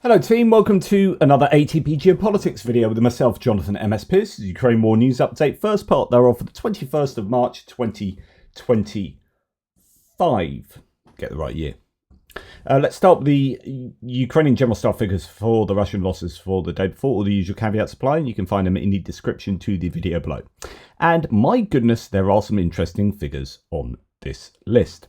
Hello team, welcome to another ATP Geopolitics video with myself, Jonathan MS Pearce, Ukraine War News Update. First part thereof for the 21st of March 2025. Get the right year. Let's start with the Ukrainian General Staff figures for the Russian losses for the day before, all the usual caveats apply, and you can find them in the description to the video below. And my goodness, there are some interesting figures on this list.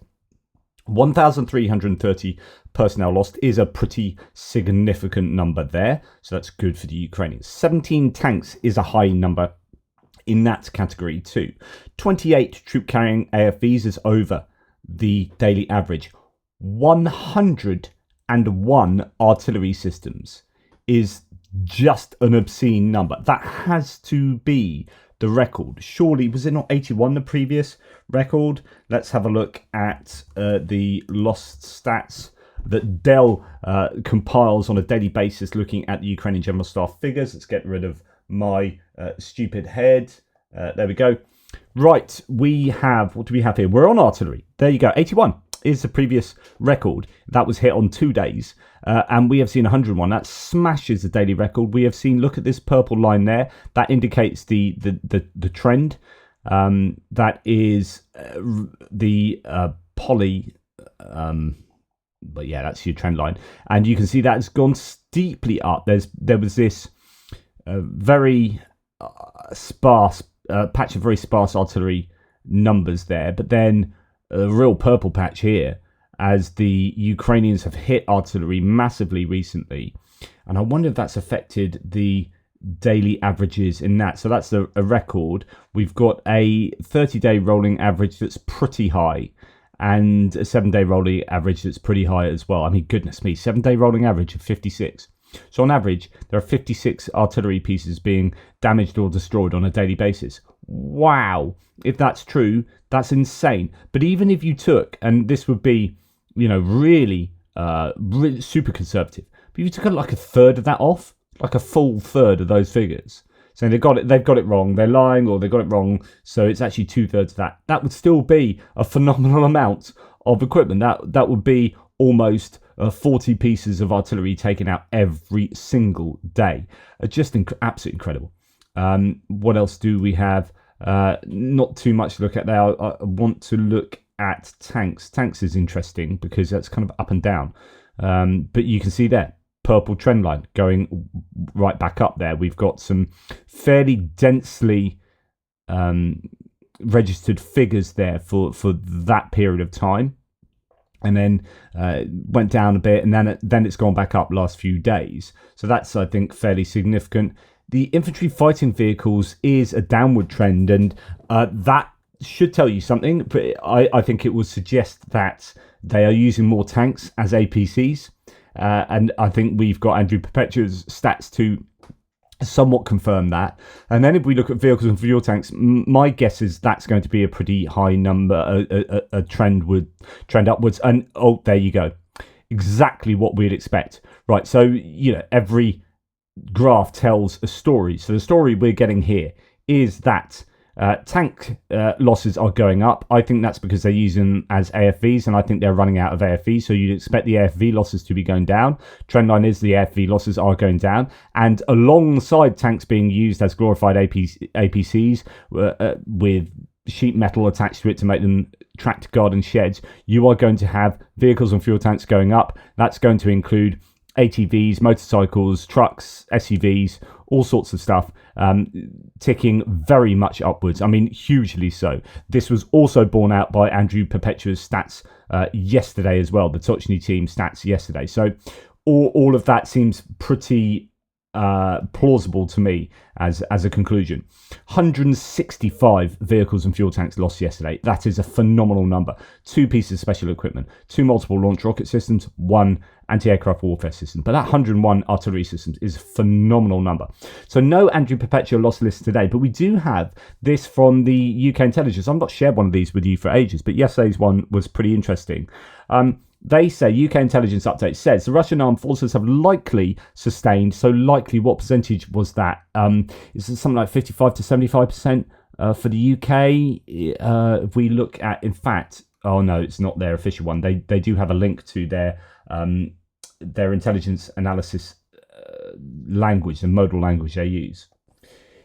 1,330 personnel lost is a pretty significant number there, so that's good for the Ukrainians. 17 tanks is a high number in that category too. 28 troop-carrying AFVs is over the daily average. 101 artillery systems is just an obscene number. That has to be the record. Surely, was it not 81 the previous record? Let's have a look at the lost stats that Dell compiles on a daily basis looking at the Ukrainian General Staff figures. Let's get rid of my stupid head. There we go. Right, we have, what do we have here? We're on artillery. There you go, 81 is the previous record. That was hit on 2 days. And we have seen 101. That smashes the daily record. We have seen, look at this purple line there. That indicates the trend. That is the poly, but yeah, that's your trend line. And you can see that it's gone steeply up. There was this very sparse patch of very sparse artillery numbers there, but then a real purple patch here as the Ukrainians have hit artillery massively recently. And I wonder if that's affected the daily averages in that. So that's a record. We've got a 30-day rolling average that's pretty high and a 7-day rolling average that's pretty high as well. I mean, goodness me, 7-day rolling average of 56. So on average, there are 56 artillery pieces being damaged or destroyed on a daily basis. Wow. If that's true, that's insane. But even if you took, and this would be, you know, really super conservative, but if you took like a third of that off, like a full third of those figures, saying they've got it wrong, they're lying, or they got it wrong, so it's actually 2/3 of that, that would still be a phenomenal amount of equipment. That would be almost 40 pieces of artillery taken out every single day. Just absolutely incredible. What else do we have? Not too much to look at there. I want to look at tanks. Tanks is interesting because that's kind of up and down. But you can see there, purple trend line going right back up there. We've got some fairly densely registered figures there for that period of time. And then went down a bit, and then it's gone back up last few days. So that's, I think, fairly significant. The infantry fighting vehicles is a downward trend, and that should tell you something. But I think it would suggest that they are using more tanks as APCs. And I think we've got Andrew Perpetua's stats to somewhat confirm that. And then if we look at vehicles and fuel tanks, my guess is that's going to be a pretty high number, a trend upwards. And oh, there you go, exactly what we'd expect. Right, so you know, every graph tells a story. So the story we're getting here is that tank losses are going up. I think that's because they're using them as AFVs, and I think they're running out of AFVs. So you'd expect the AFV losses to be going down. Trendline is the AFV losses are going down. And alongside tanks being used as glorified APCs with sheet metal attached to it to make them tracked garden sheds, you are going to have vehicles and fuel tanks going up. That's going to include ATVs, motorcycles, trucks, SUVs, all sorts of stuff, ticking very much upwards. I mean, hugely so. This was also borne out by Andrew Perpetua's stats yesterday as well, the Tochny team stats yesterday. So all of that seems pretty plausible to me as a conclusion. 165 vehicles and fuel tanks lost yesterday. That is a phenomenal number. 2 pieces of special equipment, 2 multiple launch rocket systems, 1 anti-aircraft warfare system. But that 101 artillery systems is a phenomenal number. So no Andrew Perpetua lost list today, but we do have this from the UK intelligence. I've not shared one of these with you for ages, but yesterday's one was pretty interesting. They say, UK intelligence update says, the Russian armed forces have likely sustained, so likely, what percentage was that? Is it something like 55 to 75% for the UK? If we look at, in fact, oh no, it's not their official one. They do have a link to their their intelligence analysis language, the modal language they use.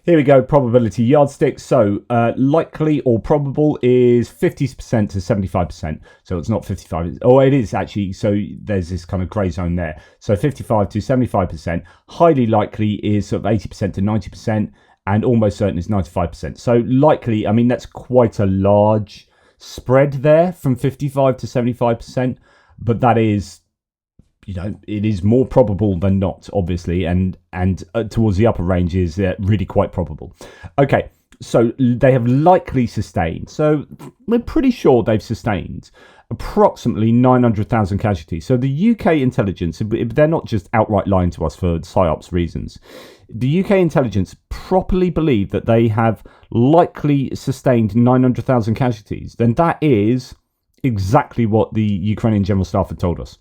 Here we go, probability yardstick. So likely or probable is 50% to 75%. So it's not 55. Oh, it is actually. So there's this kind of grey zone there. So 55 to 75%. Highly likely is sort of 80% to 90%. And almost certain is 95%. So likely, I mean, that's quite a large spread there from 55 to 75%. But that is, you know, it is more probable than not, obviously, and towards the upper range is really quite probable. Okay, so they have likely sustained. So we're pretty sure they've sustained approximately 900,000 casualties. So the UK intelligence, they're not just outright lying to us for PSYOPs reasons. The UK intelligence properly believe that they have likely sustained 900,000 casualties. Then that is exactly what the Ukrainian General Staff had told us.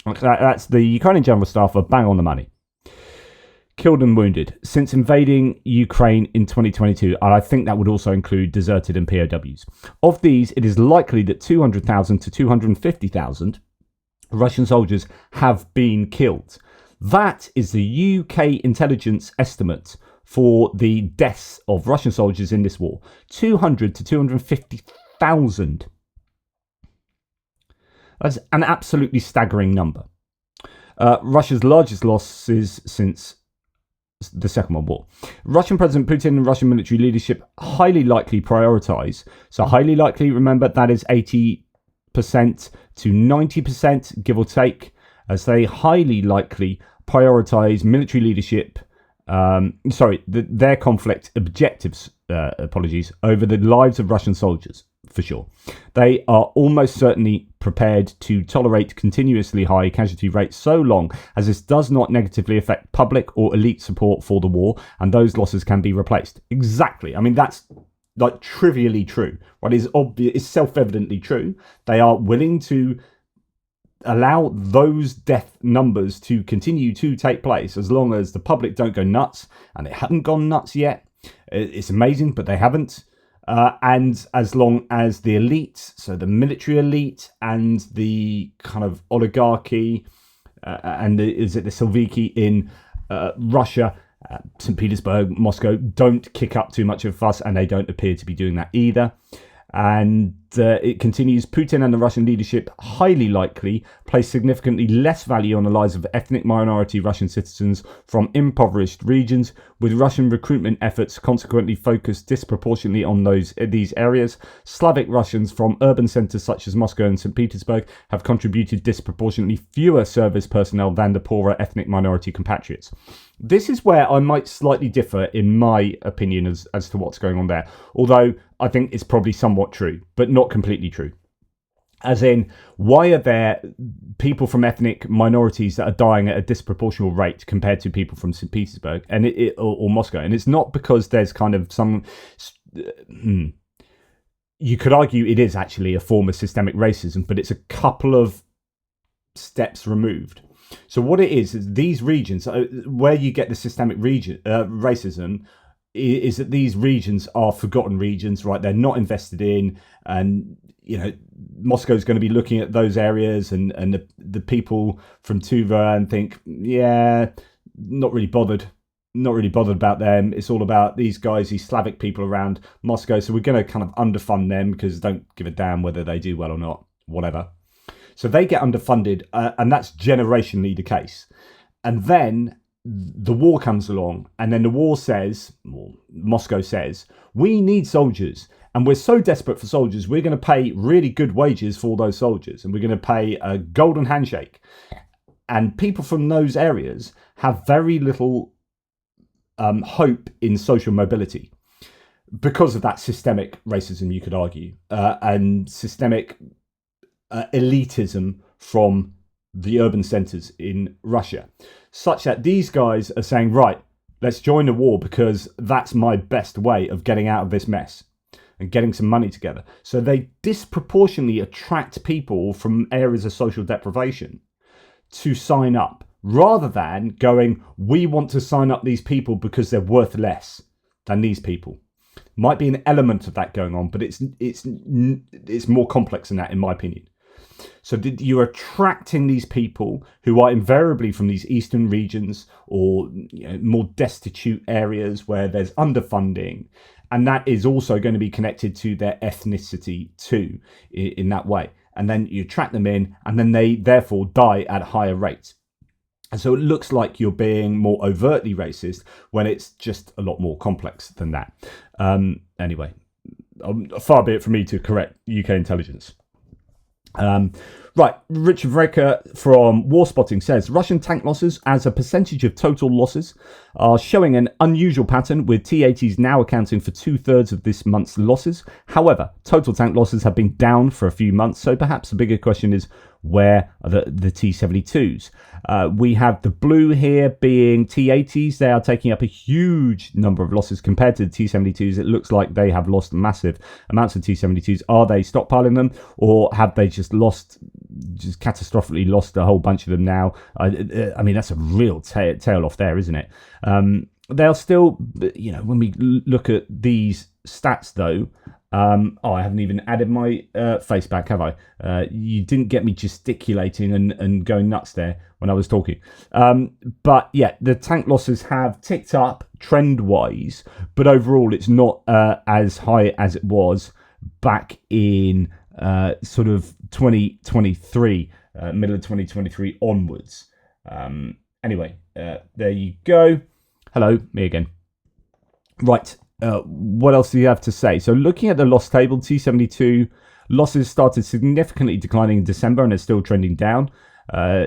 That's the Ukrainian General Staff are bang on the money. Killed and wounded since invading Ukraine in 2022, and I think that would also include deserted and POWs. Of these, it is likely that 200,000 to 250,000 Russian soldiers have been killed. That is the UK intelligence estimate for the deaths of Russian soldiers in this war. 200 to 250,000. That's an absolutely staggering number. Russia's largest losses since the Second World War. Russian President Putin and Russian military leadership highly likely prioritize. So highly likely, remember, that is 80% to 90%, give or take, as they highly likely prioritize military leadership, their conflict objectives, over the lives of Russian soldiers. For sure. They are almost certainly prepared to tolerate continuously high casualty rates so long as this does not negatively affect public or elite support for the war, and those losses can be replaced. Exactly. I mean, that's like trivially true. What is obvious is self-evidently true. They are willing to allow those death numbers to continue to take place as long as the public don't go nuts, and they haven't gone nuts yet. It's amazing, but they haven't. And as long as the elite, so the military elite and the kind of oligarchy and the Silviki in Russia, St. Petersburg, Moscow, don't kick up too much of a fuss, and they don't appear to be doing that either. And it continues, Putin and the Russian leadership highly likely place significantly less value on the lives of ethnic minority Russian citizens from impoverished regions, with Russian recruitment efforts consequently focused disproportionately on these areas. Slavic Russians from urban centres such as Moscow and St. Petersburg have contributed disproportionately fewer service personnel than the poorer ethnic minority compatriots. This is where I might slightly differ in my opinion as to what's going on there, although I think it's probably somewhat true, but not completely true. As in, why are there people from ethnic minorities that are dying at a disproportional rate compared to people from St. Petersburg or Moscow? And it's not because there's kind of some... You could argue it is actually a form of systemic racism, but it's a couple of steps removed. So what it is these regions, where you get the systemic racism, is that these regions are forgotten regions, right? They're not invested in, and you know, Moscow's going to be looking at those areas and the people from Tuva and think, yeah, not really bothered about them. It's all about these guys, these Slavic people around Moscow. So we're going to kind of underfund them because don't give a damn whether they do well or not, whatever. So they get underfunded, and that's generationally the case. And then the war comes along, and then the war says, or Moscow says, we need soldiers, and we're so desperate for soldiers, we're going to pay really good wages for those soldiers, and we're going to pay a golden handshake. And people from those areas have very little hope in social mobility because of that systemic racism, you could argue, and systemic elitism from the urban centres in Russia, such that these guys are saying, right, let's join the war because that's my best way of getting out of this mess and getting some money together. So they disproportionately attract people from areas of social deprivation to sign up, rather than going, we want to sign up these people because they're worth less than these people. Might be an element of that going on, but it's more complex than that, in my opinion. So you're attracting these people who are invariably from these eastern regions or more destitute areas where there's underfunding. And that is also going to be connected to their ethnicity too, in that way. And then you attract them in, and then they therefore die at higher rates. And so it looks like you're being more overtly racist when it's just a lot more complex than that. Anyway, far be it from me to correct UK intelligence. Right, Richard Vrecker from War Spotting says, Russian tank losses as a percentage of total losses are showing an unusual pattern, with T-80s now accounting for 2/3 of this month's losses. However, total tank losses have been down for a few months, so perhaps the bigger question is, where are the T-72s? We have the blue here being T-80s. They are taking up a huge number of losses compared to the T-72s. It looks like they have lost massive amounts of T-72s. Are they stockpiling them, or have they just catastrophically lost a whole bunch of them now? I mean, that's a real tail off there, isn't it? They'll still, when we look at these stats though, I haven't even added my face back, have I? You didn't get me gesticulating and going nuts there when I was talking. But yeah, the tank losses have ticked up trend-wise, but overall it's not as high as it was back in sort of 2023, middle of 2023 onwards. Anyway, there you go. Hello, me again. Right. What else do you have to say? So looking at the loss table, T-72 losses started significantly declining in December and are still trending down.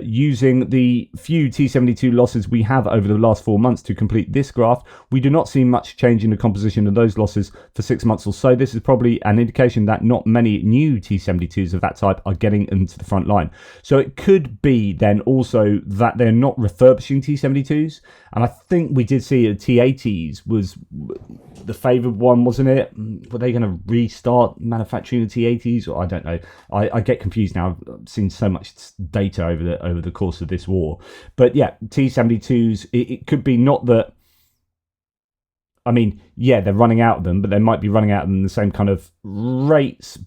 Using the few T-72 losses we have over the last 4 months to complete this graph, we do not see much change in the composition of those losses for 6 months or so. This is probably an indication that not many new T-72s of that type are getting into the front line. So it could be then also that they're not refurbishing T-72s. And I think we did see a T-80s was the favoured one, wasn't it? Were they going to restart manufacturing the T-80s? Or I don't know. I get confused now. I've seen so much data over the course of this war. But yeah, T-72s, it could be not that, I mean, yeah, they're running out of them, but they might be running out of them the same kind of rates,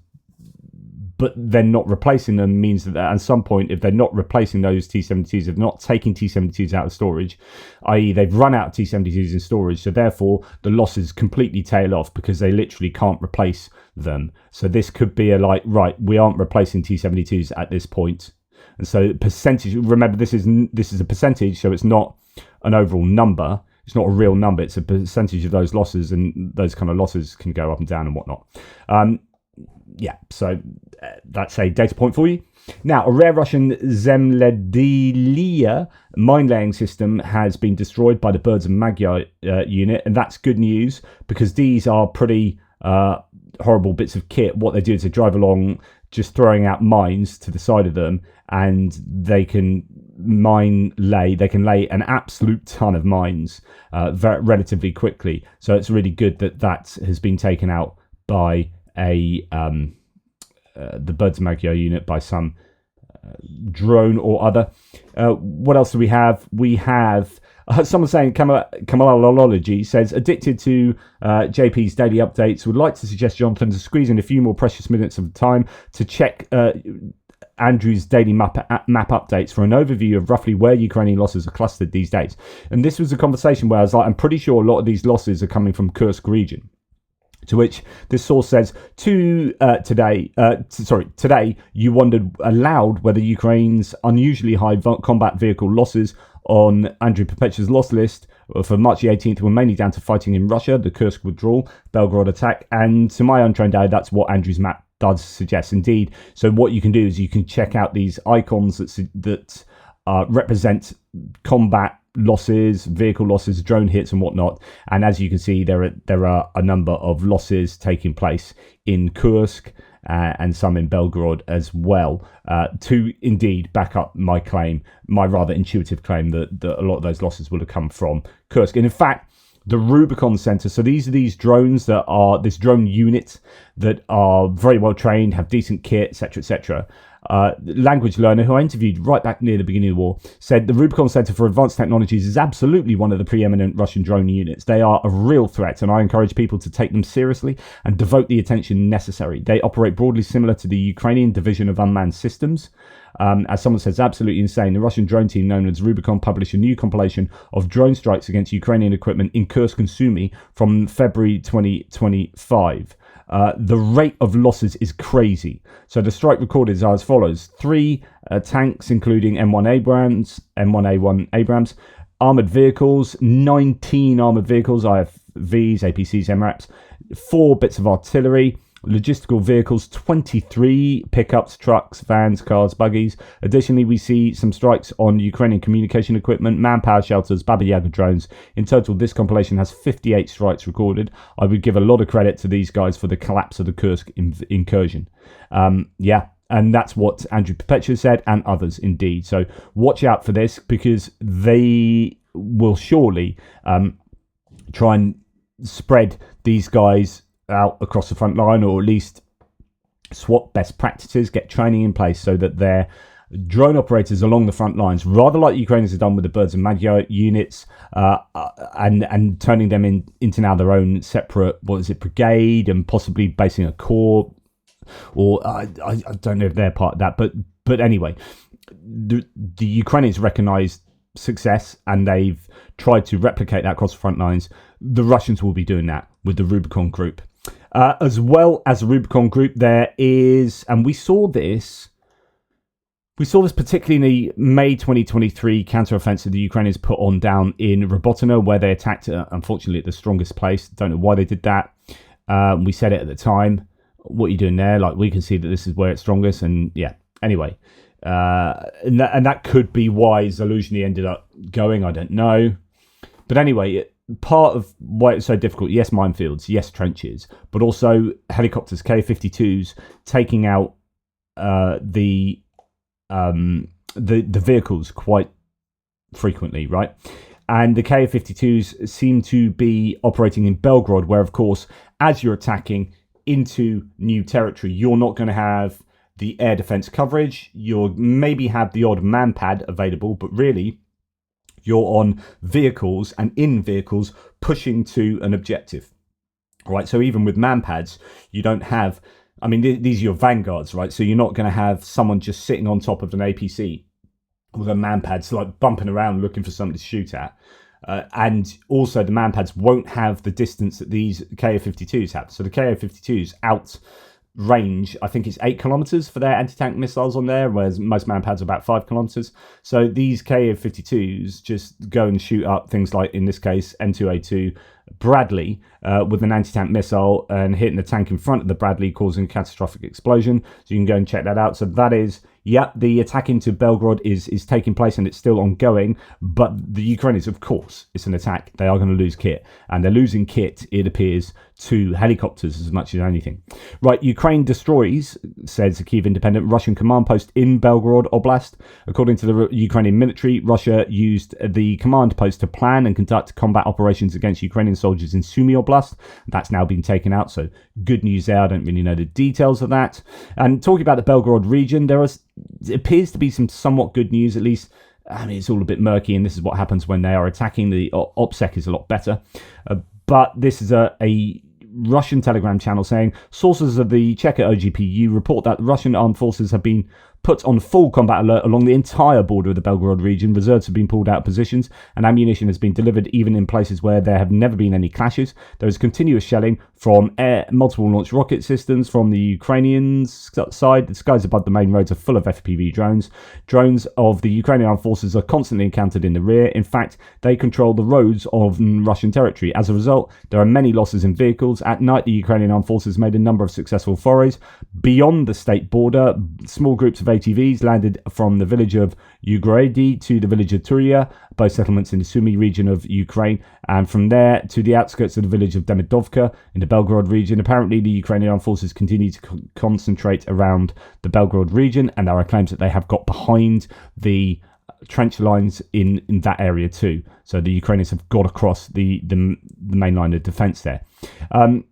but then not replacing them means that at some point, if they're not replacing those T-72s, if they're not taking T-72s out of storage, i.e. they've run out of T-72s in storage, so therefore the losses completely tail off because they literally can't replace them. So this could be right, we aren't replacing T-72s at this point. And so percentage, remember this is a percentage, so it's not an overall number. It's not a real number. It's a percentage of those losses, and those kind of losses can go up and down and whatnot. Yeah, so that's a data point for you. Now, a rare Russian Zemledilia mine-laying system has been destroyed by the Birds of Magyar unit, and that's good news because these are pretty horrible bits of kit. What they do is they drive along just throwing out mines to the side of them, and they can lay an absolute ton of mines relatively quickly. So it's really good that has been taken out by the Birds of Magyar unit, by some drone or other. What else do we have? We have someone saying, Kamalology says, addicted to JP's daily updates, would like to suggest Jonathan to squeeze in a few more precious minutes of time to check Andrew's daily map updates for an overview of roughly where Ukrainian losses are clustered these days. And this was a conversation where I was like, I'm pretty sure a lot of these losses are coming from Kursk region. To which this source says, today you wondered aloud whether Ukraine's unusually high combat vehicle losses on Andrew Perpetua's loss list for March the 18th were mainly down to fighting in Russia, the Kursk withdrawal, Belgorod attack, and to my untrained eye, that's what Andrew's map does suggest indeed. So what you can do is you can check out these icons that represent combat losses, vehicle losses, drone hits and whatnot, and as you can see there are a number of losses taking place in Kursk and some in Belgorod as well, to indeed back up my rather intuitive claim that a lot of those losses would have come from Kursk. And in fact, the Rubicon Center, so these are these drones this drone unit that are very well trained, have decent kit, etc., etc. language learner who I interviewed right back near the beginning of the war, said the Rubicon Center for Advanced Technologies is absolutely one of the preeminent Russian drone units. They are a real threat, and I encourage people to take them seriously and devote the attention necessary. They operate broadly similar to the Ukrainian Division of Unmanned Systems. As someone says, absolutely insane. The Russian drone team known as Rubicon published a new compilation of drone strikes against Ukrainian equipment in Kursk and Sumy from February 2025. The rate of losses is crazy. So the strike recorded are as follows: 3 tanks, including M1A1 Abrams, armoured vehicles, 19 armoured vehicles, IFVs, APCs, MRAPs, 4 bits of artillery, logistical vehicles, 23 pickups, trucks, vans, cars, buggies. Additionally, we see some strikes on Ukrainian communication equipment, manpower shelters, Baba Yaga drones. In total, this compilation has 58 strikes recorded. I would give a lot of credit to these guys for the collapse of the Kursk incursion. And that's what Andrew Perpetua said, and others indeed. So watch out for this, because they will surely try and spread these guys out across the front line, or at least swap best practices, get training in place so that they're drone operators along the front lines, rather like the Ukrainians have done with the Birds of Magyar units, and turning them into now their own separate, brigade, and possibly basing a corps, or I don't know if they're part of that, but anyway, the Ukrainians recognise success and they've tried to replicate that across the front lines. The Russians will be doing that with the Rubicon group. As well as the Rubicon group, there is, and we saw this particularly in the May 2023 counter-offensive the Ukrainians put on down in Robotyne, where they attacked, unfortunately, at the strongest place. Don't know why they did that. We said it at the time. What are you doing there? Like, we can see that this is where it's strongest, and yeah. Anyway, and that could be why Zaluzhny ended up going. I don't know, but anyway. Part of why it's so difficult, yes, minefields, yes, trenches, but also helicopters, Ka-52s, taking out the vehicles quite frequently, right? And the Ka-52s seem to be operating in Belgorod, where, of course, as you're attacking into new territory, you're not going to have the air defense coverage. You'll maybe have the odd manpad available, but really, you're on vehicles and in vehicles pushing to an objective, right? So even with manpads, you don't have, I mean, these are your vanguards, right? So you're not going to have someone just sitting on top of an APC with a manpad, so like bumping around looking for something to shoot at. And also the manpads won't have the distance that these Ka-52s have. So the Ka-52s out range, I think it's 8 kilometers for their anti-tank missiles on there, whereas most manpads are about 5 kilometers. So these Ka-52s just go and shoot up things like, in this case, M2A2 Bradley with an anti-tank missile and hitting the tank in front of the Bradley, causing a catastrophic explosion. So you can go and check that out. So that is, the attack into Belgorod is taking place and it's still ongoing. But the Ukrainians, of course, it's an attack. They are going to lose kit, and they're losing kit, it appears, to helicopters as much as anything. Right, Ukraine destroys, says the Kyiv Independent, Russian command post in Belgorod Oblast. According to the Ukrainian military, Russia used the command post to plan and conduct combat operations against Ukrainian soldiers in Sumy Oblast. That's now been taken out, so good news there. I don't really know the details of that. And talking about the Belgorod region, there appears to be some somewhat good news, at least. I mean, it's all a bit murky, and this is what happens when they are attacking. The OPSEC is a lot better. But this is a Russian Telegram channel saying sources of the Cheka OGPU report that Russian armed forces have been put on full combat alert along the entire border of the Belgorod region. Reserves have been pulled out of positions, and ammunition has been delivered even in places where there have never been any clashes. There is continuous shelling from multiple launch rocket systems from the Ukrainian side. The skies above the main roads are full of FPV drones. Drones of the Ukrainian armed forces are constantly encountered in the rear. In fact, they control the roads of Russian territory. As a result, there are many losses in vehicles. At night, the Ukrainian armed forces made a number of successful forays beyond the state border. Small groups of ATVs landed from the village of Ugrady to the village of Turia, both settlements in the Sumy region of Ukraine, and from there to the outskirts of the village of Demidovka in the Belgorod region. Apparently, the Ukrainian armed forces continue to concentrate around the Belgorod region, and there are claims that they have got behind the trench lines in that area too. So the Ukrainians have got across the main line of defense there.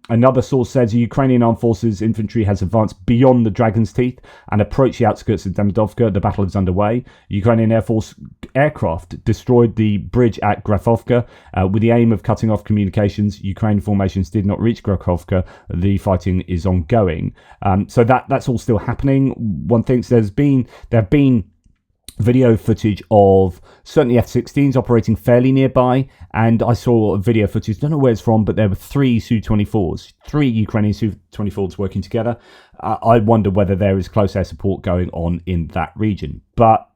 Another source says the Ukrainian Armed Forces infantry has advanced beyond the Dragon's Teeth and approached the outskirts of Demidovka. The battle is underway. Ukrainian Air Force aircraft destroyed the bridge at Grafovka with the aim of cutting off communications. Ukrainian formations did not reach Grafovka. The fighting is ongoing. So that's all still happening. One thinks there have been video footage of certainly F-16s operating fairly nearby, and I saw video footage, don't know where it's from, but there were 3 Su-24s, 3 Ukrainian Su-24s working together. I wonder whether there is close air support going on in that region, but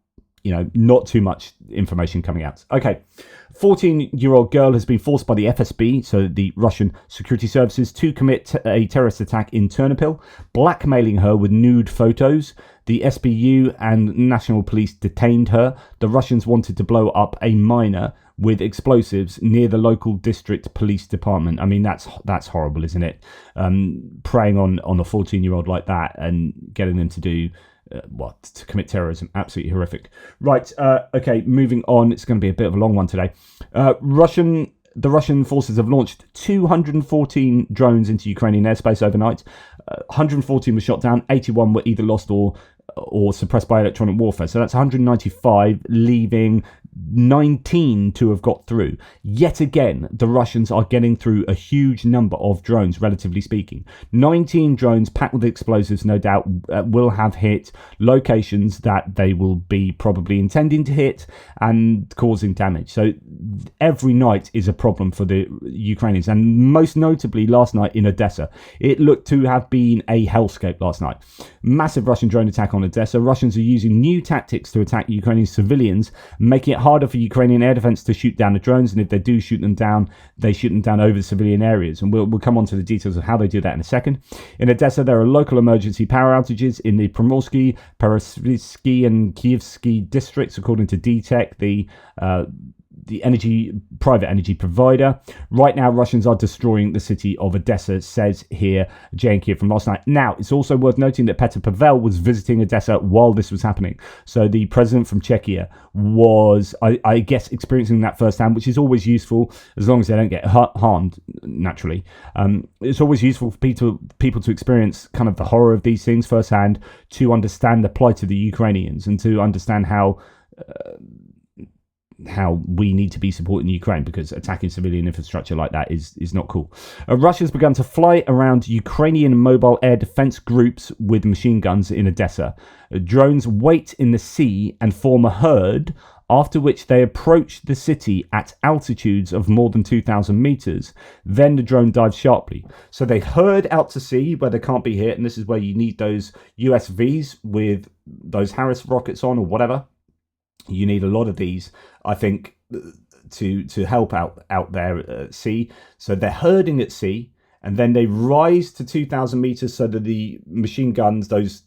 not too much information coming out. Okay, 14-year-old girl has been forced by the FSB, so the Russian security services, to commit a terrorist attack in Ternopil, blackmailing her with nude photos. The SBU and National Police detained her. The Russians wanted to blow up a miner with explosives near the local district police department. I mean, that's horrible, isn't it? Preying on a 14-year-old like that and getting them to do to commit terrorism. Absolutely horrific. Right, okay, moving on. It's going to be a bit of a long one today. The Russian forces have launched 214 drones into Ukrainian airspace overnight. 114 were shot down, 81 were either lost or suppressed by electronic warfare. So that's 195, leaving 19 to have got through. Yet again, the Russians are getting through a huge number of drones, relatively speaking. 19 drones packed with explosives, no doubt, will have hit locations that they will be probably intending to hit and causing damage. So every night is a problem for the Ukrainians, and most notably last night in Odesa. It looked to have been a hellscape last night. Massive Russian drone attack on Odesa. Russians are using new tactics to attack Ukrainian civilians, making it harder for Ukrainian air defense to shoot down the drones, and if they do shoot them down, they shoot them down over the civilian areas, and we'll come on to the details of how they do that in a second. In Odesa, there are local emergency power outages in the Primorsky, Peresvitsky and Kievsky districts, according to DTEC, the private energy provider. Right now, Russians are destroying the city of Odesa, says here JNK from last night. Now, it's also worth noting that Petr Pavel was visiting Odesa while this was happening. So the president from Czechia was, I guess, experiencing that firsthand, which is always useful as long as they don't get harmed, naturally. It's always useful for people to experience kind of the horror of these things firsthand, to understand the plight of the Ukrainians and to understand how we need to be supporting Ukraine, because attacking civilian infrastructure like that is not cool. Russia's begun to fly around Ukrainian mobile air defense groups with machine guns in Odesa. Drones wait in the sea and form a herd, after which they approach the city at altitudes of more than 2,000 meters. Then the drone dives sharply. So they herd out to sea where they can't be hit, and this is where you need those USVs with those Harris rockets on or whatever. You need a lot of these, I think, to help out there at sea. So they're herding at sea, and then they rise to 2,000 meters so that the machine guns, those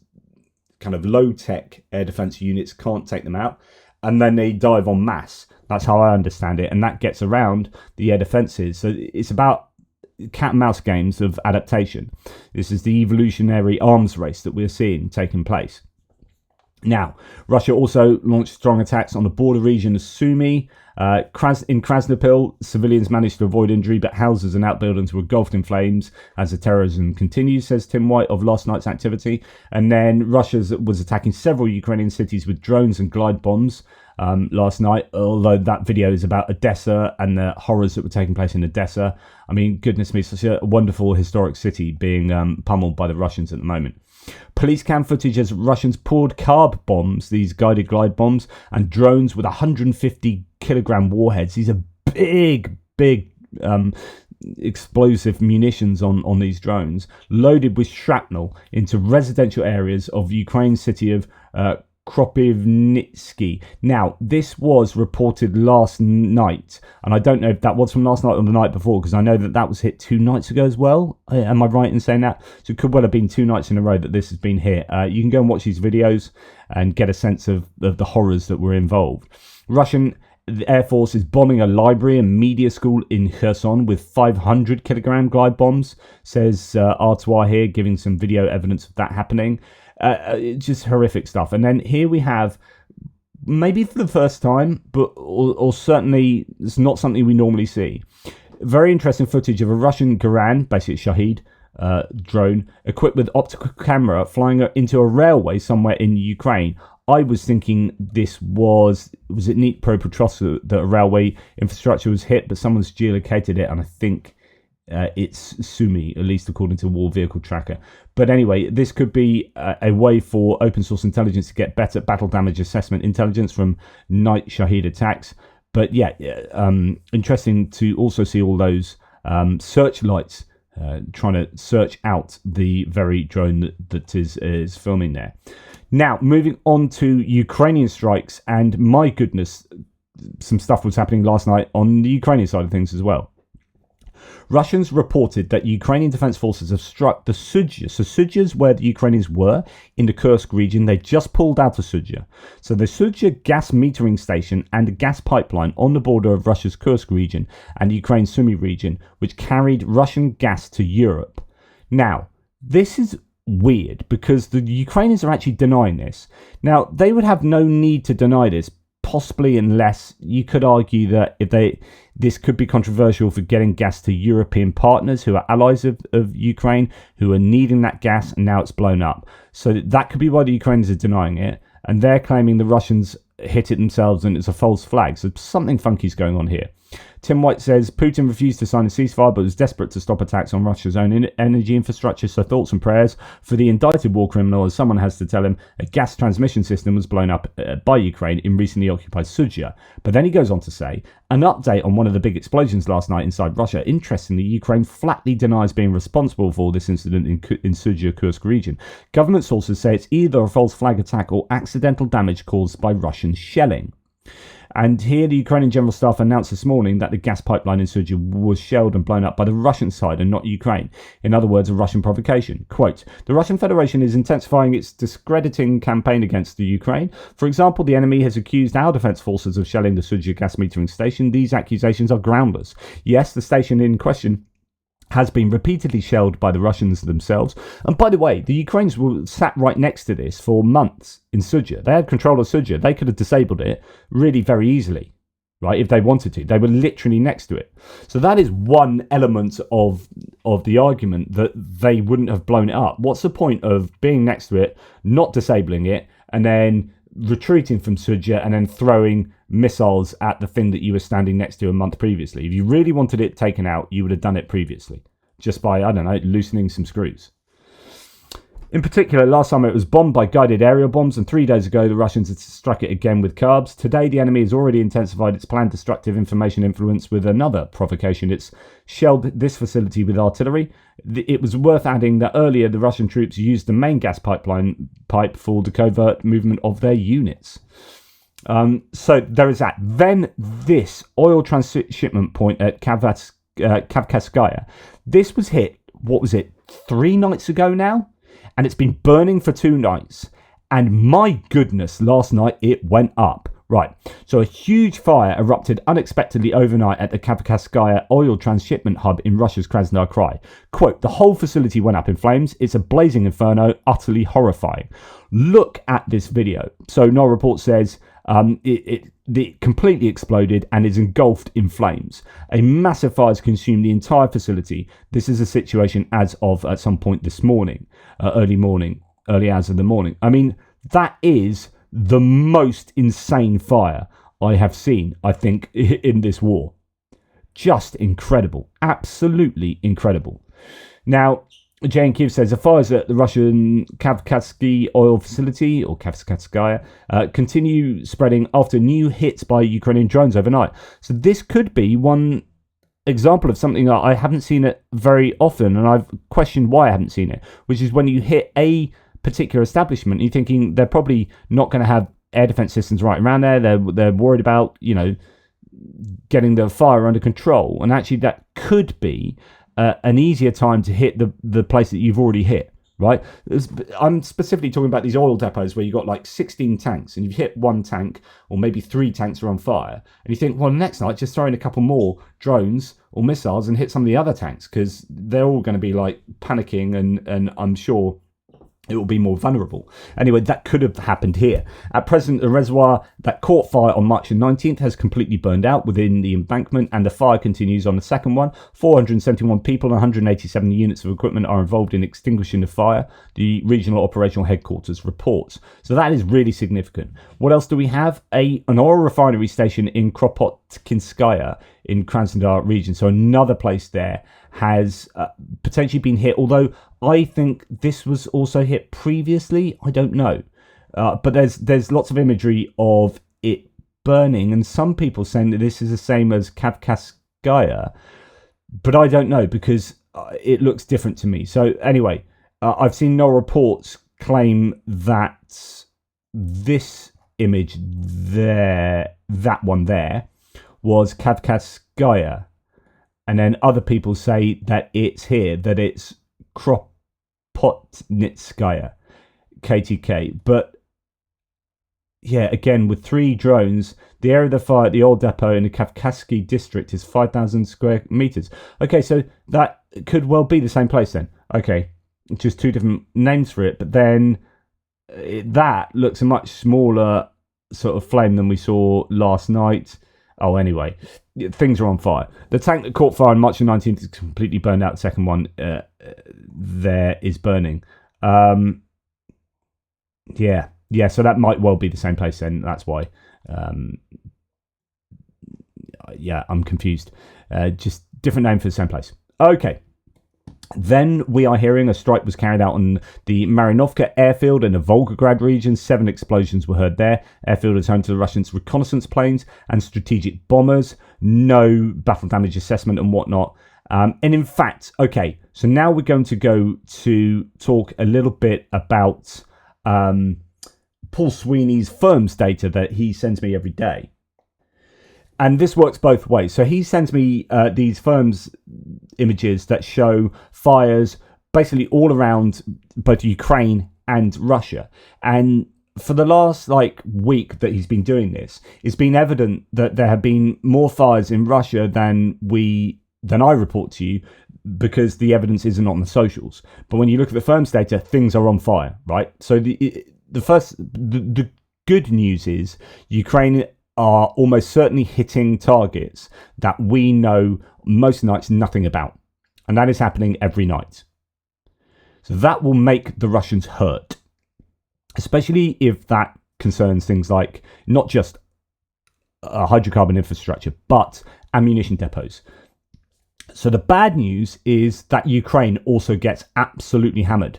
kind of low-tech air defense units, can't take them out. And then they dive en masse. That's how I understand it. And that gets around the air defenses. So it's about cat and mouse games of adaptation. This is the evolutionary arms race that we're seeing taking place. Now, Russia also launched strong attacks on the border region of Sumy. In Krasnopil, civilians managed to avoid injury, but houses and outbuildings were engulfed in flames as the terrorism continues, says Tim White of last night's activity. And then Russia was attacking several Ukrainian cities with drones and glide bombs last night, although that video is about Odesa and the horrors that were taking place in Odesa. I mean, goodness me, such a wonderful historic city being pummeled by the Russians at the moment. Police cam footage as Russians poured carb bombs, these guided glide bombs, and drones with 150 kilogram warheads. These are big explosive munitions on these drones, loaded with shrapnel into residential areas of Ukraine's city of Kropivnitsky. Now, this was reported last night, and I don't know if that was from last night or the night before, because I know that was hit 2 nights ago as well. Am I right in saying that? So it could well have been 2 nights in a row that this has been hit. You can go and watch these videos and get a sense of the horrors that were involved. Russian Air Force is bombing a library and media school in Kherson with 500 kilogram glide bombs, says Artois here, giving some video evidence of that happening. Just horrific stuff. And then here we have maybe for the first time, but or certainly it's not something we normally see. Very interesting footage of a Russian Garan, basically Shahid, drone equipped with optical camera flying into a railway somewhere in Ukraine. I was thinking this was it Dnipropetrovsk that a railway infrastructure was hit, but someone's geolocated it, and I think it's Sumy, at least according to War Vehicle Tracker. But anyway, this could be a way for open source intelligence to get better battle damage assessment intelligence from night Shahid attacks. But yeah, interesting to also see all those searchlights trying to search out the very drone that is filming there. Now, moving on to Ukrainian strikes, and my goodness, some stuff was happening last night on the Ukrainian side of things as well. Russians reported that Ukrainian defense forces have struck the Sudzha. So Sudzha is where the Ukrainians were in the Kursk region. They just pulled out of Sudzha. So the Sudzha gas metering station and a gas pipeline on the border of Russia's Kursk region and Ukraine's Sumy region, which carried Russian gas to Europe. Now, this is weird because the Ukrainians are actually denying this. Now, they would have no need to deny this, possibly unless you could argue that this could be controversial for getting gas to European partners who are allies of Ukraine, who are needing that gas, and now it's blown up. So that could be why the Ukrainians are denying it, and they're claiming the Russians hit it themselves and it's a false flag. So something funky's going on here. Tim White says Putin refused to sign a ceasefire but was desperate to stop attacks on Russia's own energy infrastructure, so thoughts and prayers for the indicted war criminal, as someone has to tell him a gas transmission system was blown up by Ukraine in recently occupied Sudzha. But then he goes on to say, an update on one of the big explosions last night inside Russia. Interestingly, Ukraine flatly denies being responsible for this incident in Sudzha Kursk region. Government sources say it's either a false flag attack or accidental damage caused by Russian shelling. And here the Ukrainian General Staff announced this morning that the gas pipeline in Sudzha was shelled and blown up by the Russian side and not Ukraine. In other words, a Russian provocation. Quote, the Russian Federation is intensifying its discrediting campaign against the Ukraine. For example, the enemy has accused our defence forces of shelling the Sudzha gas metering station. These accusations are groundless. Yes, the station in question has been repeatedly shelled by the Russians themselves. And by the way, the Ukrainians were sat right next to this for months in Sudzha. They had control of Sudzha. They could have disabled it really very easily, right, if they wanted to. They were literally next to it. So that is one element of the argument that they wouldn't have blown it up. What's the point of being next to it, not disabling it, and then retreating from Sudzha and then throwing missiles at the thing that you were standing next to a month previously? If you really wanted it taken out, you would have done it previously, just by, I don't know, loosening some screws. In particular, last summer it was bombed by guided aerial bombs, and 3 days ago the Russians had struck it again with carbs. Today the enemy has already intensified its planned destructive information influence with another provocation. It's shelled this facility with artillery. It was worth adding that earlier the Russian troops used the main gas pipe for the covert movement of their units. So there is that. Then this oil transshipment point at Kavkazskaya. This was hit, what was it, 3 nights ago now? And it's been burning for 2 nights. And my goodness, last night it went up. Right, so a huge fire erupted unexpectedly overnight at the Kavkazskaya oil transshipment hub in Russia's Krasnodar Krai. Quote, the whole facility went up in flames. It's a blazing inferno, utterly horrifying. Look at this video. So NOR report says it completely exploded and is engulfed in flames. A massive fire has consumed the entire facility. This is a situation as of at some point this morning, early hours of the morning. I mean, that is the most insane fire I have seen, I think, in this war. Just incredible. Absolutely incredible. Now, Jane Kiev says the fires at the Russian Kavkazsky oil facility, or Kavkazskaya, continue spreading after new hits by Ukrainian drones overnight. So this could be one example of something that I haven't seen it very often, and I've questioned why I haven't seen it, which is when you hit a particular establishment, you're thinking they're probably not going to have air defense systems right around there. They're worried about, getting the fire under control, and actually that could be an easier time to hit the place that you've already hit, right? I'm specifically talking about these oil depots where you've got like 16 tanks and you've hit 1 tank, or maybe 3 tanks are on fire, and you think, well, next night just throw in a couple more drones or missiles and hit some of the other tanks, because they're all going to be like panicking, and I'm sure it will be more vulnerable. Anyway, that could have happened here. At present, the reservoir that caught fire on March the 19th has completely burned out within the embankment, and the fire continues on the second one. 471 people and 187 units of equipment are involved in extinguishing the fire, the regional operational headquarters reports. So that is really significant. What else do we have? An oil refinery station in Kropotkinskaya in Krasnodar region, so another place there, has potentially been hit, although I think this was also hit previously. I don't know. But there's lots of imagery of it burning, and some people saying that this is the same as Kavkazskaya, but I don't know because it looks different to me. So anyway, I've seen no reports claim that this image there, that one there, was Kavkazskaya. And then other people say that it's here, that it's Kropotnitskaya, KTK. But yeah, again, with 3 drones, the area of the fire at the oil depot in the Kavkazsky district is 5,000 square meters. Okay, so that could well be the same place then. Okay, just 2 different names for it. But then that looks a much smaller sort of flame than we saw last night. Oh, anyway, things are on fire. The tank that caught fire on March the 19th is completely burned out. The second one there is burning. Yeah, so that might well be the same place then. That's why. Yeah, I'm confused. Just different name for the same place. Okay. Then we are hearing a strike was carried out on the Marinovka airfield in the Volgograd region. 7 explosions were heard there. Airfield is home to the Russians' reconnaissance planes and strategic bombers. No battle damage assessment and whatnot. And in fact, okay, so now we're going to go to talk a little bit about Paul Sweeney's firms data that he sends me every day. And this works both ways. So he sends me these firms images that show fires basically all around both Ukraine and Russia. And for the last week that he's been doing this, it's been evident that there have been more fires in Russia than I report to you, because the evidence isn't on the socials. But when you look at the firms data, things are on fire, right? So the good news is Ukraine are almost certainly hitting targets that we know most nights nothing about. And that is happening every night. So that will make the Russians hurt, especially if that concerns things like not just hydrocarbon infrastructure, but ammunition depots. So the bad news is that Ukraine also gets absolutely hammered.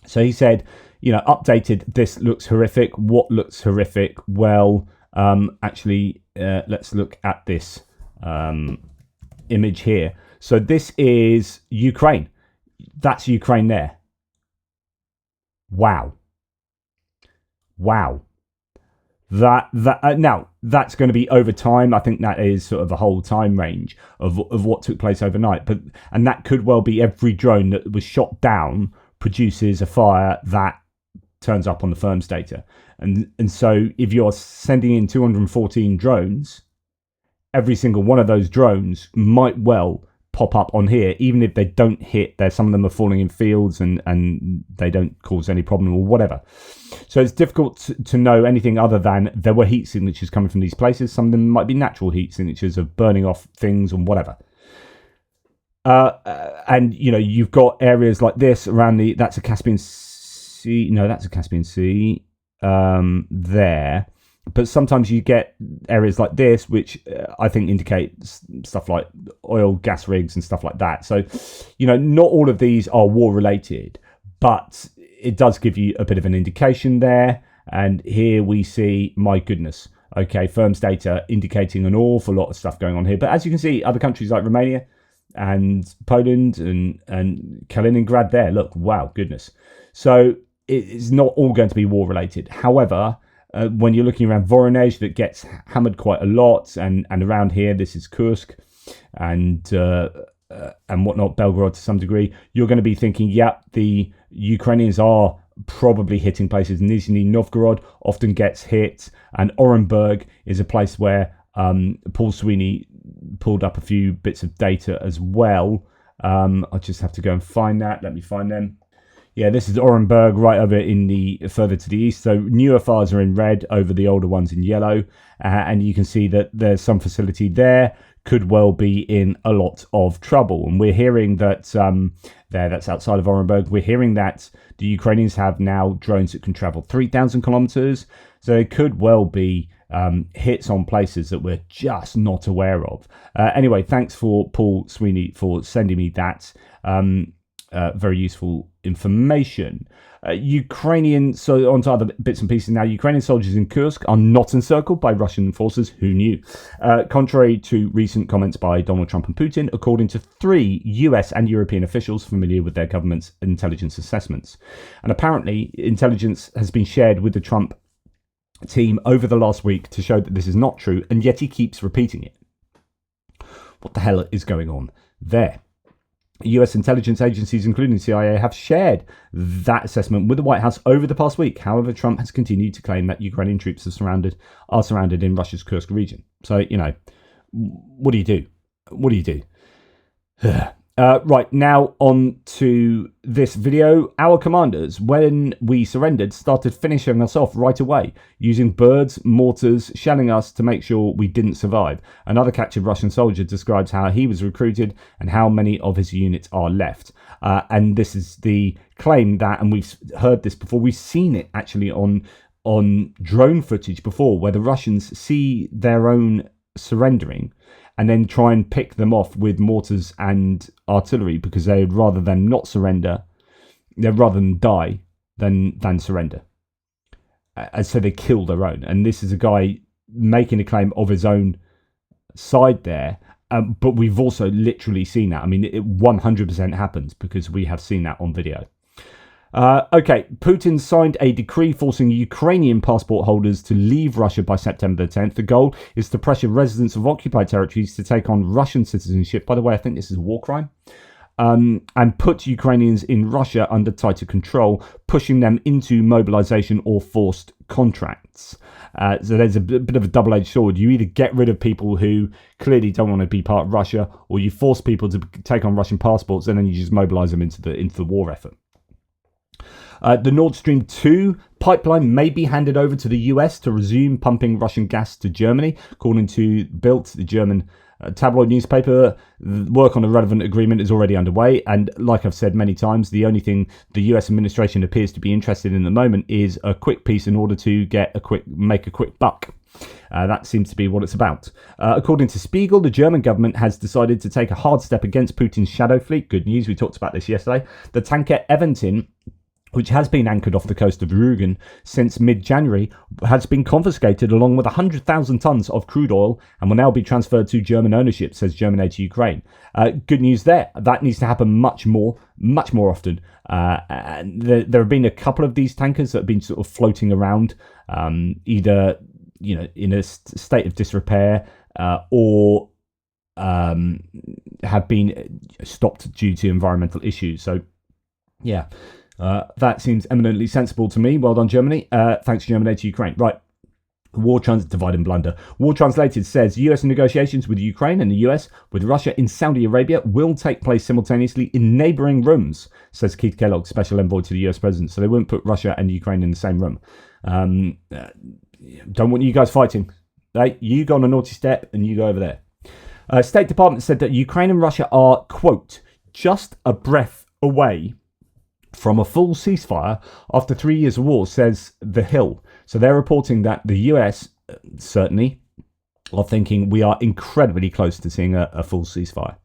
So he said, updated, this looks horrific. What looks horrific? Well, let's look at this image here. So this is Ukraine. That's Ukraine there. Wow. Now that's going to be over time. I think that is sort of the whole time range of what took place overnight. And that could well be every drone that was shot down produces a fire that turns up on the firms data. And so if you're sending in 214 drones, every single one of those drones might well pop up on here, even if they don't hit there. Some of them are falling in fields and they don't cause any problem or whatever. So it's difficult to know anything other than there were heat signatures coming from these places. Some of them might be natural heat signatures of burning off things and whatever. And you've got areas like this around that's a Caspian Sea. No, that's a Caspian Sea there. But sometimes you get areas like this, which I think indicate stuff like oil, gas rigs and stuff like that. So, not all of these are war related, but it does give you a bit of an indication there. And here we see, my goodness, okay, firms data indicating an awful lot of stuff going on here. But as you can see, other countries like Romania and Poland and Kaliningrad there, look, wow, goodness. So it's not all going to be war related. However, when you're looking around Voronezh, that gets hammered quite a lot, and around here, this is Kursk and whatnot, Belgorod to some degree, you're going to be thinking, the Ukrainians are probably hitting places. Nizhny Novgorod often gets hit, and Orenburg is a place where Paul Sweeney pulled up a few bits of data as well. I'll just have to go and find that. Let me find them. Yeah, this is Orenburg right over in the further to the east. So newer fires are in red over the older ones in yellow. And you can see that there's some facility there could well be in a lot of trouble. And we're hearing that that's outside of Orenburg. We're hearing that the Ukrainians have now drones that can travel 3,000 kilometers. So it could well be hits on places that we're just not aware of. Anyway, thanks for Paul Sweeney for sending me that. Very useful information. So on to other bits and pieces now. Ukrainian soldiers in Kursk are not encircled by Russian forces. Who knew? Contrary to recent comments by Donald Trump and Putin, according to 3 US and European officials familiar with their government's intelligence assessments. And apparently, intelligence has been shared with the Trump team over the last week to show that this is not true, and yet he keeps repeating it. What the hell is going on there? US intelligence agencies, including CIA, have shared that assessment with the White House over the past week. However, Trump has continued to claim that Ukrainian troops are surrounded in Russia's Kursk region. So, what do you do? What do you do? Right, now on to this video. Our commanders, when we surrendered, started finishing us off right away, using birds, mortars, shelling us to make sure we didn't survive. Another captured Russian soldier describes how he was recruited and how many of his units are left. And this is the claim that, and we've heard this before, we've seen it actually on drone footage before, where the Russians see their own surrendering and then try and pick them off with mortars and artillery, because they'd rather than not surrender, they'd rather than die than surrender. And so they kill their own. And this is a guy making a claim of his own side there. But we've also literally seen that. I mean, it 100% happens because we have seen that on video. Okay, Putin signed a decree forcing Ukrainian passport holders to leave Russia by September the 10th. The goal is to pressure residents of occupied territories to take on Russian citizenship. By the way, I think this is a war crime. And put Ukrainians in Russia under tighter control, pushing them into mobilization or forced contracts. So there's a bit of a double-edged sword. You either get rid of people who clearly don't want to be part of Russia, or you force people to take on Russian passports, and then you just mobilize them into the war effort. The Nord Stream 2 pipeline may be handed over to the US to resume pumping Russian gas to Germany. According to Bild, the German tabloid newspaper, the work on a relevant agreement is already underway. And like I've said many times, the only thing the US administration appears to be interested in at the moment is a quick piece in order to make a quick buck. That seems to be what it's about. According to Spiegel, the German government has decided to take a hard step against Putin's shadow fleet. Good news, we talked about this yesterday. The tanker Eventin, which has been anchored off the coast of Rügen since mid-January, has been confiscated along with 100,000 tons of crude oil and will now be transferred to German ownership, says German aid to Ukraine. Good news there. That needs to happen much more often. And there have been a couple of these tankers that have been sort of floating around, either in a state of disrepair or have been stopped due to environmental issues. So, yeah. That seems eminently sensible to me. Well done, Germany. Thanks, German aid to Ukraine. Right. Divide and blunder. War Translated says US negotiations with Ukraine and the US with Russia in Saudi Arabia will take place simultaneously in neighbouring rooms, says Keith Kellogg, special envoy to the US president. So they won't put Russia and Ukraine in the same room. Don't want you guys fighting. Hey, you go on a naughty step and you go over there. State Department said that Ukraine and Russia are, quote, just a breath away from a full ceasefire after 3 years of war, says The Hill. So they're reporting that the US certainly are thinking we are incredibly close to seeing a full ceasefire.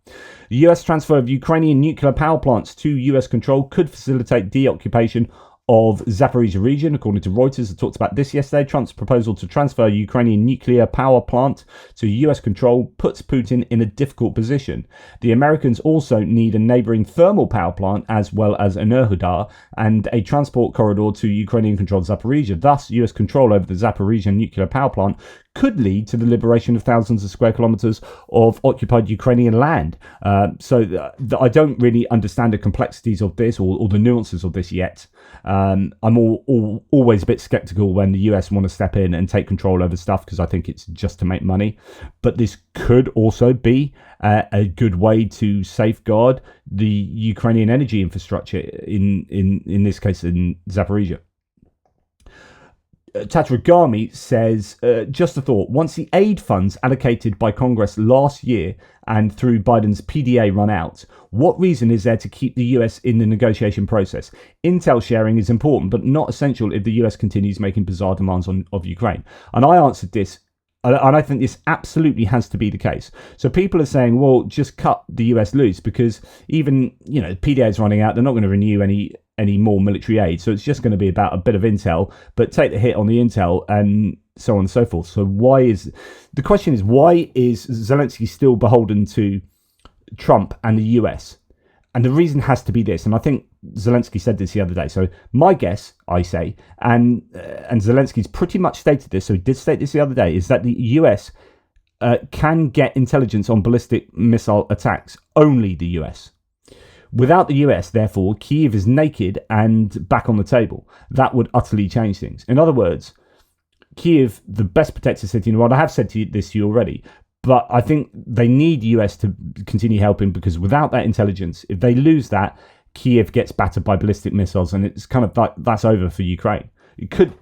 The US transfer of Ukrainian nuclear power plants to US control could facilitate deoccupation of Zaporizhia region, according to Reuters. I talked about this yesterday. Trump's proposal to transfer a Ukrainian nuclear power plant to US control puts Putin in a difficult position. The Americans also need a neighbouring thermal power plant as well as Enerhodar and a transport corridor to Ukrainian-controlled Zaporizhia. Thus, US control over the Zaporizhia nuclear power plant could lead to the liberation of thousands of square kilometers of occupied Ukrainian land. So I don't really understand the complexities of this or the nuances of this yet. I'm always a bit skeptical when the US want to step in and take control over stuff, because I think it's just to make money. But this could also be a good way to safeguard the Ukrainian energy infrastructure, in this case in Zaporizhia. Tataragami says, just a thought, once the aid funds allocated by Congress last year and through Biden's PDA run out, what reason is there to keep the US in the negotiation process? Intel sharing is important, but not essential if the US continues making bizarre demands of Ukraine. And I answered this, and I think this absolutely has to be the case. So people are saying, well, just cut the US loose, because even, PDA is running out. They're not going to renew any more military aid. So it's just going to be about a bit of intel, but take the hit on the intel and so on and so forth. So why is Zelensky still beholden to Trump and the US? And the reason has to be this. And I think Zelensky said this the other day. So my guess, I say, and Zelensky's pretty much stated this, so he did state this the other day, is that the US can get intelligence on ballistic missile attacks, only the US. Without the US, therefore, Kyiv is naked and back on the table. That would utterly change things. In other words, Kyiv, the best protected city in the world. I have said this to you already, but I think they need the US to continue helping, because without that intelligence, if they lose that, Kyiv gets battered by ballistic missiles, and it's kind of like that's over for Ukraine. It could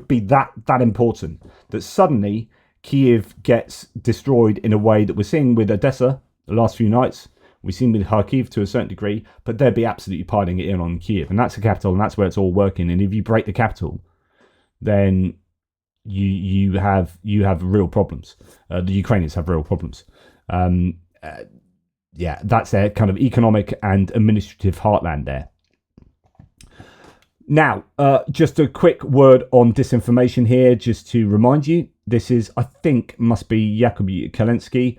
be that important that suddenly Kyiv gets destroyed in a way that we're seeing with Odesa the last few nights. We've seen with Kharkiv to a certain degree, but they'd be absolutely piling it in on Kyiv, and that's the capital, and that's where it's all working. And if you break the capital, then you have real problems. The Ukrainians have real problems. That's their kind of economic and administrative heartland there. Now, just a quick word on disinformation here, just to remind you. This is, I think, must be Yakuby Kalensky,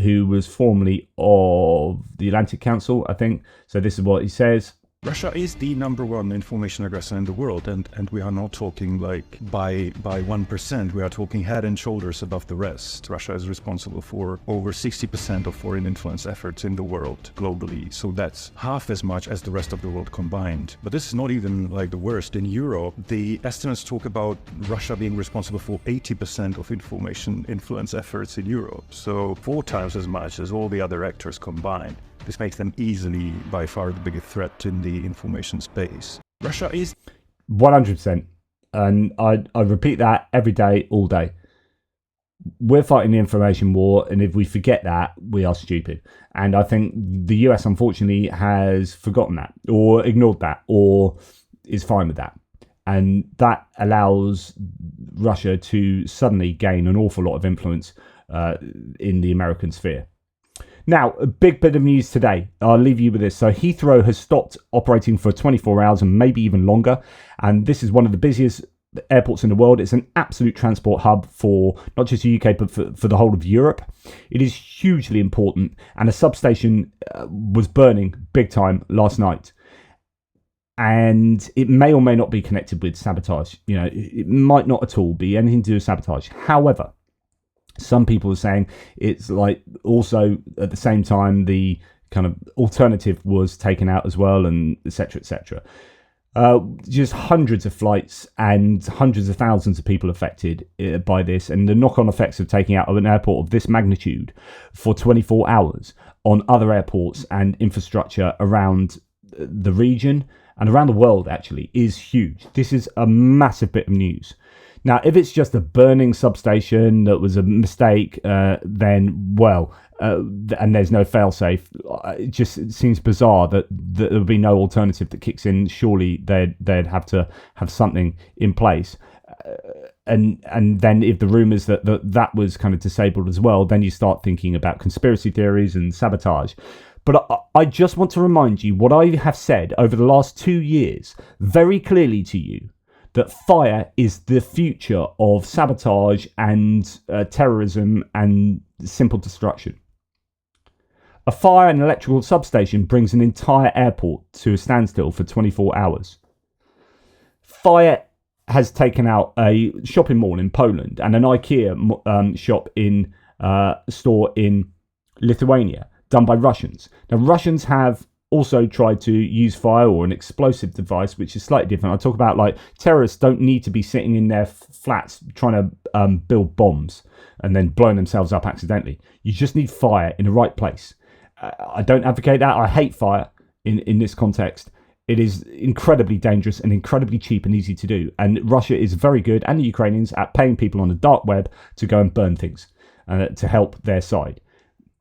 who was formerly of the Atlantic Council, I think. So this is what he says. Russia is the #1 information aggressor in the world, and we are not talking like by 1%. We are talking head and shoulders above the rest. Russia is responsible for over 60% of foreign influence efforts in the world globally. So that's half as much as the rest of the world combined. But this is not even like the worst. In Europe, the estimates talk about Russia being responsible for 80% of information influence efforts in Europe. So 4 times as much as all the other actors combined. This makes them easily, by far, the biggest threat in the information space. Russia is 100%, and I repeat that every day, all day. We're fighting the information war, and if we forget that, we are stupid. And I think the US, unfortunately, has forgotten that, or ignored that, or is fine with that. And that allows Russia to suddenly gain an awful lot of influence in the American sphere. Now, a big bit of news today. I'll leave you with this. So Heathrow has stopped operating for 24 hours and maybe even longer. And this is one of the busiest airports in the world. It's an absolute transport hub for not just the UK, but for the whole of Europe. It is hugely important. And a substation was burning big time last night. And it may or may not be connected with sabotage. It might not at all be anything to do with sabotage. However, some people are saying it's like also at the same time the kind of alternative was taken out as well, and etc. etc. Just hundreds of flights and hundreds of thousands of people affected by this, and the knock-on effects of taking out an airport of this magnitude for 24 hours on other airports and infrastructure around the region and around the world actually is huge. This is a massive bit of news. Now, if it's just a burning substation that was a mistake, then, and there's no fail-safe, it seems bizarre that there would be no alternative that kicks in. Surely they'd have to have something in place. And then if the rumours that was kind of disabled as well, then you start thinking about conspiracy theories and sabotage. But I just want to remind you what I have said over the last 2 years very clearly to you, that fire is the future of sabotage and terrorism and simple destruction. A fire in an electrical substation brings an entire airport to a standstill for 24 hours. Fire has taken out a shopping mall in Poland and an IKEA shop in store in Lithuania, done by Russians. Now, Russians have also tried to use fire or an explosive device, which is slightly different. I talk about like terrorists don't need to be sitting in their flats trying to build bombs and then blowing themselves up accidentally. You just need fire in the right place. I don't advocate that. I hate fire in this context. It is incredibly dangerous and incredibly cheap and easy to do. And Russia is very good, and the Ukrainians, at paying people on the dark web to go and burn things to help their side.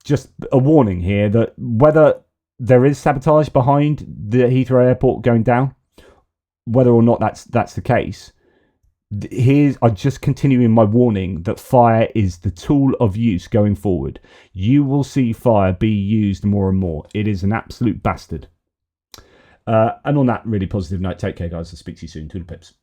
Just a warning here that whether there is sabotage behind the Heathrow Airport going down, whether or not that's the case, I'm just continuing my warning that fire is the tool of use going forward. You will see fire be used more and more. It is an absolute bastard. And on that really positive note, take care, guys. I'll speak to you soon. Toodle pips.